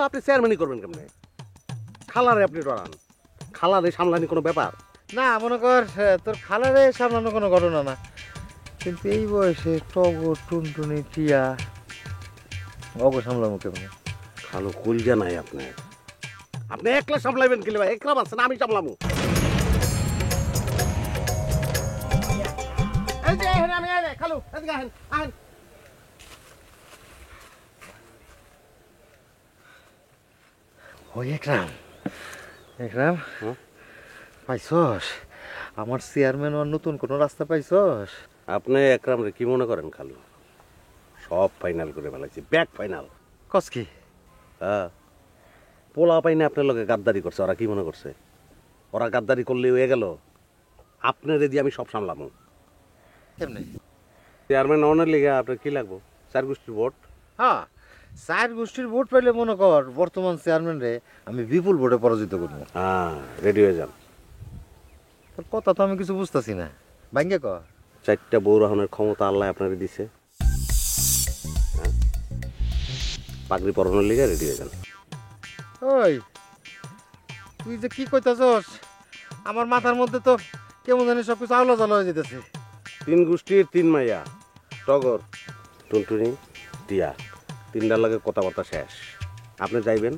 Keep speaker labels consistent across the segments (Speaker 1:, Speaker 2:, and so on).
Speaker 1: আপনি চেয়ারম্যানই করবেন কেমনে? খালারে আপনি ডরান, খালারে সামলানি কোনো ব্যাপার?
Speaker 2: না মনে কর তোর খালারে সামলানো কোনো ঘটনা না, কিন্তু এই বয়সে টগর টুনটুনি টিয়া অগ সামলামো কেমন?
Speaker 1: খালো কলজা নাই আপনার, আপনি একলা সামলাইবেন কি ভাই? একলা পাচ্ছেন, আমি সামলামু। এই যে আমি খালু, এদিকে আহেন আহেন।
Speaker 2: ওই একরাম, একরাম পাইছস আমার চেয়ারম্যান আর নতুন কোনো রাস্তা পাইছস?
Speaker 1: আপনি একরাম রে কি মনে করেন খালু? সব ফাইনাল করে ফেলাইছি, ব্যাক ফাইনাল।
Speaker 2: কস কি?
Speaker 1: হ্যাঁ, পোলা পাইনে আপনার লোকে গাদ্দারি করছে। ওরা কি মনে করছে? ওরা গাদ্দারি করলে হয়ে গেল, আপনার দিয়ে আমি সব সামলামু।
Speaker 2: কেমনে?
Speaker 1: চেয়ারম্যান অনের লিগে আপনার কি লাগবো? 4 গোষ্ঠীর ভোট।
Speaker 2: হ্যাঁ, চার গোষ্ঠীর ভোট পাইলে মনে কর বর্তমান চেয়ারম্যান রে আমি বিপুল ভোটে পরাজিত করবো।
Speaker 1: হ্যাঁ, রেডি হয়ে যান।
Speaker 2: তোর কথা তো আমি কিছু বুঝতেছি না, ভাঙ্গে ক।
Speaker 1: 4টা বউ রাহনের ক্ষমতা আল্লাহ আপনারে দিছে। হ্যাঁ, পাগড়ি পরানোর লিগে রেডি হয়ে যান।
Speaker 2: ওই তুই যে কি কইতাছস, আমার মাথার মধ্যে তো কেমন জানি সবকিছু আওলা জ্বালা হয়ে যেতেছে।
Speaker 1: 3 গোষ্ঠীর 3 মাইয়া, টগর টুনটুনি টিয়া, 3টার লাগে কথাবার্তা শেষ। আপনি যাইবেন,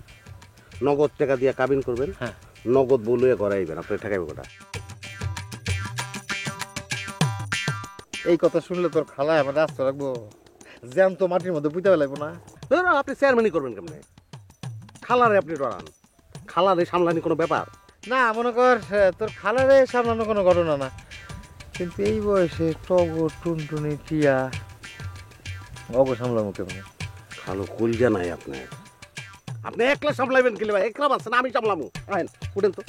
Speaker 1: নগদ টাকা দিয়ে কাবিন করবেন।
Speaker 2: হ্যাঁ,
Speaker 1: নগদ বলুয়ে করাইবেন। আপনি ঠেকাইবেন কোটা?
Speaker 2: এই কথা শুনলে তোর খালা আমার রাস্তা রাখবো, জ্যাম তো মাটির মধ্যে পুঁতে লাগবো না।
Speaker 1: আপনি চেয়ারম্যানই করবেন কেমনে? খালারে আপনি ডরান, খালারে সামলানি কোনো ব্যাপার?
Speaker 2: না মনে কর তোর খালারে সামলানো কোনো ঘটনা না, কিন্তু এই বয়সে টগর টুনটুনি টিয়া অগ সামলামো কেমন?
Speaker 1: খালো কলজা নাই আপনার, আপনি একলা সামলাইবেন কি ভাই? একলা পাচ্ছেন, আমি সামলামু। আহেন, উঠেন তো।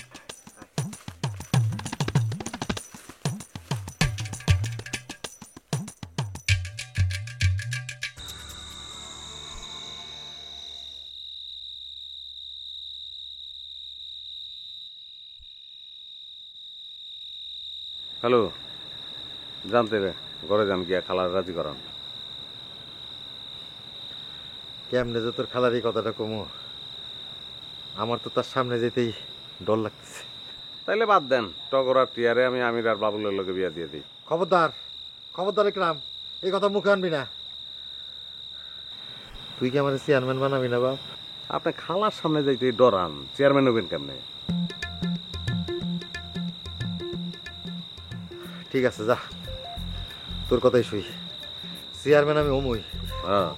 Speaker 1: হ্যালো, জানতে রে ঘরে যান, গিয়া খালার রাজি করান।
Speaker 2: কেমনে যে তোর খালার এই কথাটা কমো, আমার তো তার সামনে যেতেই ডর লাগতেছে।
Speaker 1: তাইলে বাদ দেন, টগর আর টিয়ারে আমি আমির আর বাবুলের লোকে বিয়া দিয়ে দিই।
Speaker 2: খবরদার, খবরদার ইকরাম, এই কথা মুখে আনবি না। তুই কি আমার চেয়ারম্যান বানাবি না বাপ?
Speaker 1: আপনি খালার সামনে যাইতে ডরান, চেয়ারম্যান হবেন কেমনে?
Speaker 2: ঠিক আছে যা, তোর কথাই শুই, চেয়ারম্যান আমি অমুই।
Speaker 1: হ্যাঁ,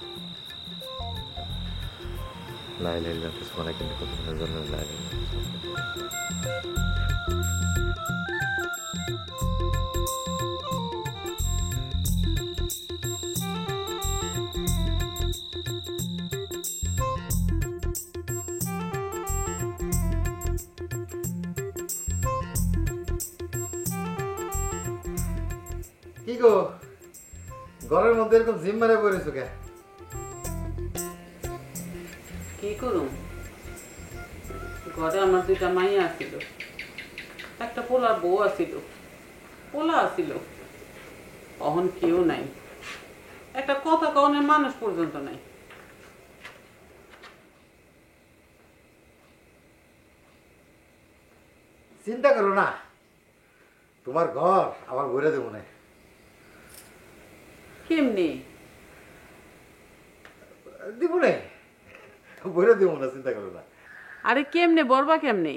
Speaker 2: লাই লাই লাগতেছে মানে, কিন্তু কতদিনের জন্য লাই লাই। কি গো, ঘরের মধ্যে এরকম জিম মারে পড়েছো কে?
Speaker 3: কি করুম, ঘরে আমার 2টা মাইয়া আসিল, একটা পোলার বউ আসিল, পোলা আসিল, অহন কেউ নাই, একটা কথা কনের মানুষ পর্যন্ত নাই।
Speaker 2: চিন্তা করো না, তোমার ঘর আমার ভরে দেবো না।
Speaker 3: কেমনি?
Speaker 2: দিব না, ভরে দেবো না, চিন্তা করো না।
Speaker 3: আরে কেমনে বলবা, কেমনে?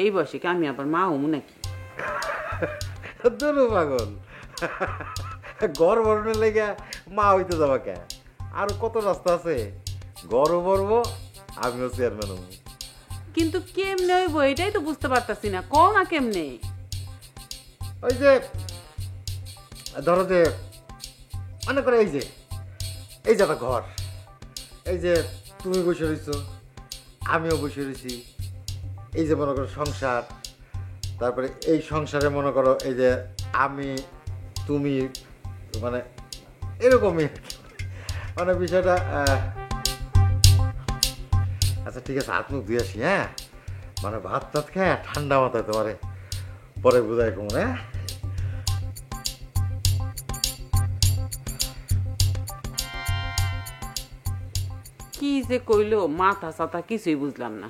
Speaker 3: এই বয়সে কি আমি আবার মা হমু নাকি?
Speaker 2: দূর পাগল, ঘর বরণের লেগে মা হইতে যাবা কে? আর কত রাস্তা আছে, ঘরও বরবো, আমিও চেয়ারম্যান হবো।
Speaker 3: কিন্তু কেমনে হইব এটাই তো বুঝতে পারতাছি না, কও না কেমনে?
Speaker 2: ওই যে ধরো যে মনে করে এই যে একটা ঘর, এই যে তুমি বসে রয়েছো, আমিও বসে রয়েছি, এই যে মনে করো সংসার, তারপরে এই সংসারে মনে করো এই যে আমি তুমি, মানে এরকমই আর কি। মানে বিষয়টা আচ্ছা ঠিক আছে, হাত মুখ ধুয়ে আসি। হ্যাঁ, মানে ভাত টাত খায় ঠান্ডা মাথায় তোমারে পরে বোঝায় কমন। হ্যাঁ,
Speaker 3: কি কি যে কইলো মাথা সাথা কিছুই বুঝলাম না।